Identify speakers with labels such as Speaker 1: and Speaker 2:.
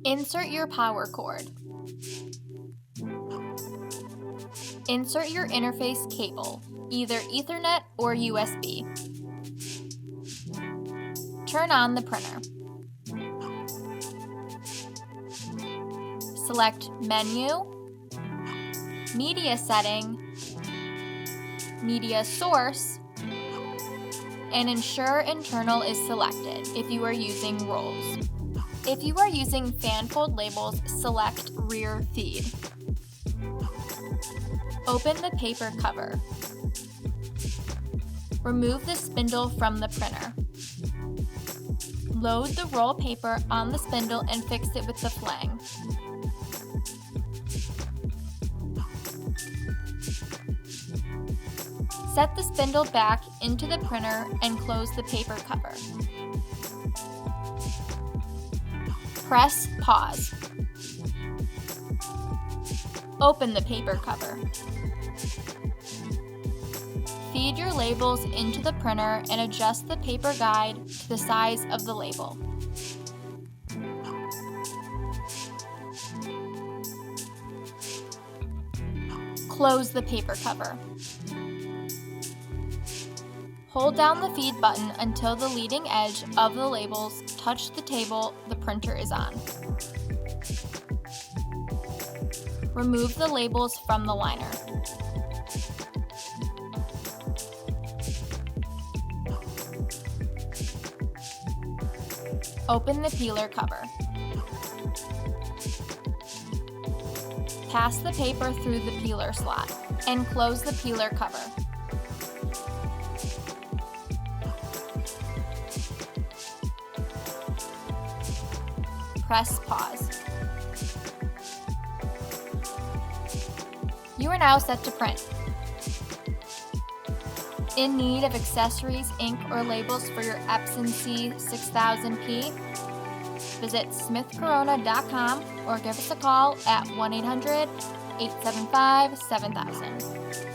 Speaker 1: Insert your power cord. Insert your interface cable, either Ethernet or USB. Turn on the printer. Select Menu, Media Setting, Media Source, and ensure Internal is selected if you are using rolls. If you are using fanfold labels, select Rear Feed. Open the paper cover. Remove the spindle from the printer. Load the roll paper on the spindle and fix it with the flang. Set the spindle back into the printer and close the paper cover. Press pause. Open the paper cover. Feed your labels into the printer and adjust the paper guide to the size of the label. Close the paper cover. Hold down the feed button until the leading edge of the labels touch the table the printer is on. Remove the labels from the liner. Open the peeler cover. Pass the paper through the peeler slot and close the peeler cover. Press pause. You are now set to print. In need of accessories, ink, or labels for your Epson C6000P? Visit smithcorona.com or give us a call at 1-800-875-7000.